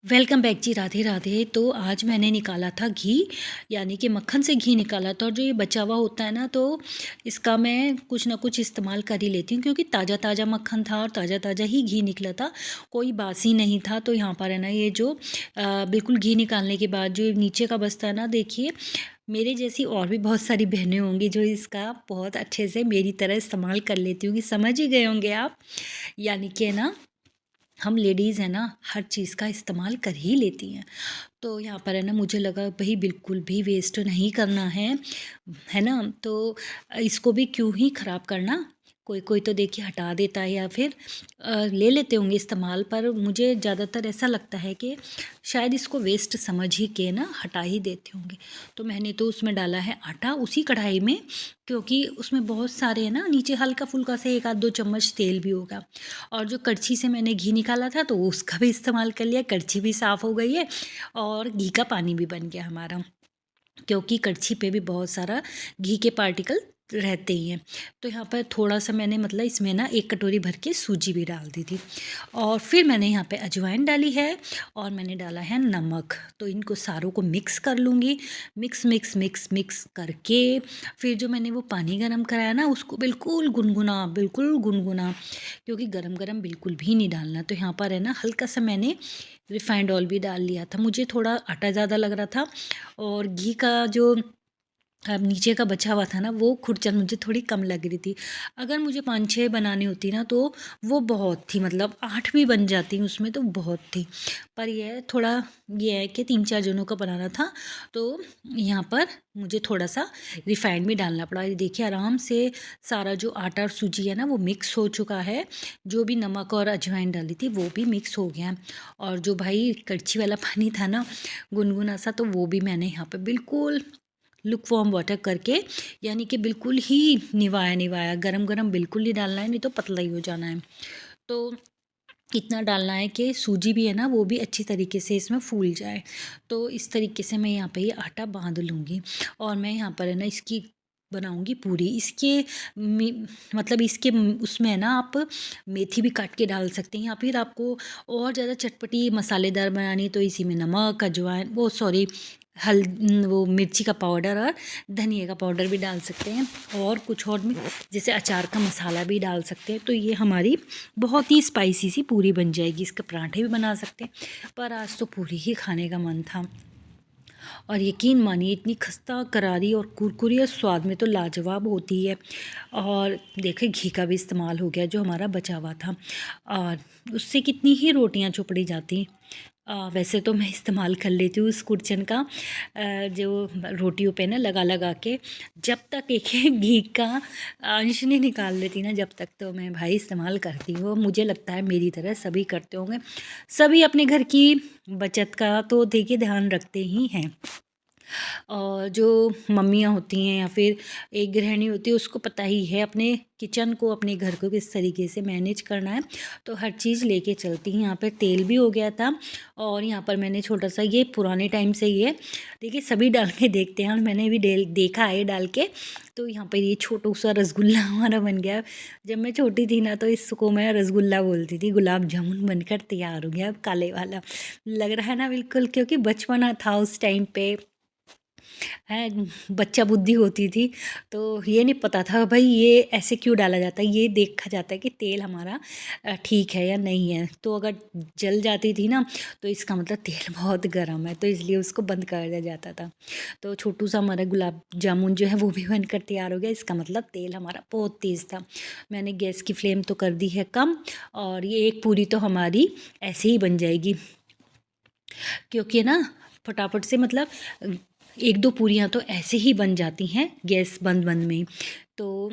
Welcome back जी। राधे राधे। तो आज मैंने निकाला था घी, यानी कि मक्खन से घी निकाला था। और जो ये बचा हुआ होता है ना, तो इसका मैं कुछ ना कुछ इस्तेमाल कर ही लेती हूँ, क्योंकि ताज़ा ताज़ा मक्खन था और ताज़ा ताज़ा ही घी निकला था, कोई बासी नहीं था। तो यहाँ पर है ना, ये जो बिल्कुल घी निकालने के बाद जो नीचे का बचता है ना, देखिए मेरे जैसी और भी बहुत सारी बहनें होंगी जो इसका बहुत अच्छे से मेरी तरह इस्तेमाल कर लेती होंगी। समझ ही गए होंगे आप, यानी कि ना हम लेडीज़ हैं ना, हर चीज़ का इस्तेमाल कर ही लेती हैं। तो यहाँ पर है ना, मुझे लगा भई बिल्कुल भी वेस्ट नहीं करना है ना? तो इसको भी क्यों ही ख़राब करना। कोई-कोई तो देखिए हटा देता है या फिर ले लेते होंगे इस्तेमाल, पर मुझे ज़्यादातर ऐसा लगता है कि शायद इसको वेस्ट समझ ही के ना हटा ही देते होंगे। तो मैंने तो उसमें डाला है आटा उसी कढ़ाई में, क्योंकि उसमें बहुत सारे है ना, नीचे हल्का-फुल्का से 1 आध 2 चम्मच तेल भी होगा। और जो कड़छी से मैंने घी निकाला था, तो उसका भी इस्तेमाल कर लिया, कड़छी भी साफ़ हो गई है और घी का पानी भी बन गया हमारा, क्योंकि कड़छी पे भी बहुत सारा घी के पार्टिकल रहते ही हैं। तो यहाँ पर थोड़ा-सा मैंने मतलब इसमें ना 1 कटोरी भर के सूजी भी डाल दी थी, और फिर मैंने यहाँ पे अजवाइन डाली है और मैंने डाला है नमक। तो इनको सारों को मिक्स कर लूँगी। मिक्स करके फिर जो मैंने वो पानी गरम कराया ना, उसको बिल्कुल गुनगुना, क्योंकि गरम-गरम बिल्कुल भी नहीं डालना। तो यहाँ पर है ना, हल्का-सा मैंने रिफाइंड ऑयल भी डाल लिया था। मुझे थोड़ा आटा ज़्यादा लग रहा था, और घी का जो अब नीचे का बचा हुआ था ना, वो खुरचन मुझे थोड़ी कम लग रही थी। अगर मुझे 5-6 बनानी होती ना, तो वो बहुत थी, मतलब 8 भी बन जाती उसमें, तो बहुत थी। पर ये है थोड़ा, ये है कि 3-4 जनों का बनाना था, तो यहाँ पर मुझे थोड़ा-सा रिफाइंड भी डालना पड़ा। ये देखिए आराम से सारा जो आटा और सूजी है ना, वो मिक्स हो चुका है। जो भी नमक और अजवाइन डाली थी, वो भी मिक्स हो गया है। और जो भाई कड़छी वाला पानी था ना, गुनगुना सा, तो वो भी मैंने यहाँ पे बिल्कुल लुक वार्म वाटर करके, यानी कि बिल्कुल ही निवाया, गरम-गरम बिल्कुल नहीं डालना है, नहीं तो पतला ही हो जाना है। तो इतना डालना है कि सूजी भी है ना, वो भी अच्छी तरीके से इसमें फूल जाए। तो इस तरीके से मैं यहाँ पे ये आटा बाँध लूँगी, और मैं यहाँ पर है ना, इसकी बनाऊँगी पूरी। इसके मी मतलब इसके उसमें है ना, आप मेथी भी काट के डाल सकते हैं, या फिर आपको और ज़्यादा चटपटी मसालेदार बनानी है, तो इसी में नमक, अजवाइन, वो सॉरी वो मिर्ची का पाउडर और धनिया का पाउडर भी डाल सकते हैं, और कुछ और भी जैसे अचार का मसाला भी डाल सकते हैं। तो ये हमारी बहुत ही स्पाइसी सी पूरी बन जाएगी। इसके पराठे भी बना सकते हैं, पर आज तो पूरी ही खाने का मन था। और यकीन मानिए, इतनी खस्ता करारी और कुरकुरी और स्वाद में तो लाजवाब होती है। और देखिए घी का भी इस्तेमाल हो गया जो हमारा बचा हुआ था, और उससे कितनी ही रोटियां चुपड़ी जाती। वैसे तो मैं इस्तेमाल कर लेती हूँ उस कुरचन का, जो रोटियों पे ना लगा लगा के, जब तक एक एक घी का अंश नहीं निकाल लेती ना, जब तक तो मैं भाई इस्तेमाल करती हूँ। मुझे लगता है मेरी तरह सभी करते होंगे। सभी अपने घर की बचत का तो देखिए ध्यान रखते ही हैं। और जो मम्मियाँ होती हैं या फिर एक गृहिणी होती है, उसको पता ही है अपने किचन को, अपने घर को किस तरीके से मैनेज करना है, तो हर चीज़ लेके चलती हैं। यहाँ पर तेल भी हो गया था, और यहाँ पर मैंने छोटा-सा, ये पुराने टाइम से ही है, देखिए सभी डाल के देखते हैं, और मैंने भी देखा है डाल के। तो यहाँ पर ये छोटू-सा रसगुल्ला हमारा बन गया। जब मैं छोटी थी ना, तो इसको मैं रसगुल्ला बोलती थी। गुलाब जामुन बनकर तैयार हो गया अब काले वाला। लग रहा है ना बिल्कुल, क्योंकि बचपना था उस टाइम पे, हैं, बच्चा बुद्धि होती थी, तो ये नहीं पता था भाई ये ऐसे क्यों डाला जाता है। ये देखा जाता है कि तेल हमारा ठीक है या नहीं है। तो अगर जल जाती थी ना, तो इसका मतलब तेल बहुत गर्म है, तो इसलिए उसको बंद कर दिया जाता था। तो छोटू सा हमारा गुलाब जामुन जो है, वो भी बनकर तैयार हो गया। इसका मतलब तेल हमारा बहुत तेज़ था। मैंने गैस की फ्लेम तो कर दी है कम, और ये एक पूरी तो हमारी ऐसे ही बन जाएगी, क्योंकि ना फटाफट से, मतलब 1-2 पूरियाँ तो ऐसे ही बन जाती हैं गैस बंद-बंद में ही। तो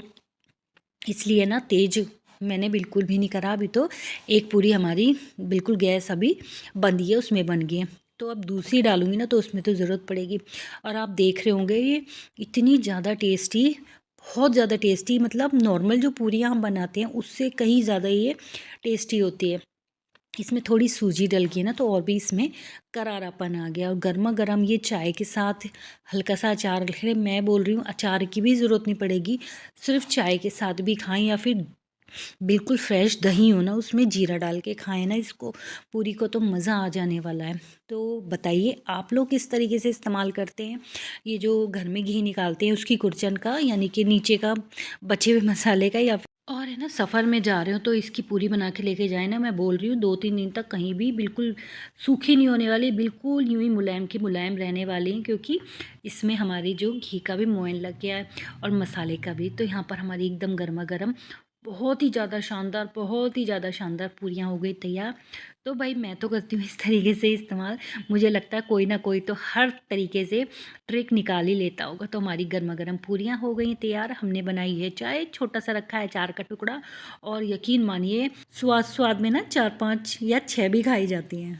इसलिए ना तेज़ मैंने बिल्कुल भी नहीं करा। अभी तो एक पूरी हमारी बिल्कुल गैस अभी बंद ही है, उसमें बन गई है। तो अब दूसरी डालूँगी ना, तो उसमें तो ज़रूरत पड़ेगी। और आप देख रहे होंगे, ये इतनी ज़्यादा टेस्टी, बहुत ज़्यादा टेस्टी, मतलब नॉर्मल जो पूरियाँ हम बनाते हैं उससे कहीं ज़्यादा ये टेस्टी होती है। इसमें थोड़ी सूजी डल गई ना, तो और भी इसमें करारापन आ गया। और गरमा-गरम ये चाय के साथ हल्का-सा अचार, मैं बोल रही हूँ अचार की भी ज़रूरत नहीं पड़ेगी, सिर्फ़ चाय के साथ भी खाएँ, या फिर बिल्कुल फ्रेश दही हो ना, उसमें जीरा डाल के खाएँ ना इसको, पूरी को तो मज़ा आ जाने वाला है। तो बताइए आप लोग किस तरीके से इस्तेमाल करते हैं? ये जो घर में घी निकालते हैं उसकी कुड़चन का, यानी कि नीचे का बचे हुए मसाले का, या फिर और है ना, सफ़र में जा रहे हो तो इसकी पूरी बना के लेके जाएँ ना, मैं बोल रही हूँ 2-3 दिन तक कहीं भी बिल्कुल सूखी नहीं होने वाली, बिल्कुल यूँ ही मुलायम की मुलायम रहने वाली हैं, क्योंकि इसमें हमारी जो घी का भी मोयन लग गया है और मसाले का भी। तो यहाँ पर हमारी एकदम गरमा-गरम बहुत ही ज़्यादा शानदार पूरियाँ हो गई तैयार। तो भाई मैं तो करती हूँ इस तरीके से इस्तेमाल, मुझे लगता है कोई ना कोई तो हर तरीके से ट्रिक निकाल ही लेता होगा। तो हमारी गरमा-गरम पूरियाँ हो गई तैयार, हमने बनाई है चाय, छोटा-सा रखा है अचार का टुकड़ा, और यकीन मानिए स्वाद-स्वाद में ना 4-5 या 6 भी खाई जाती हैं।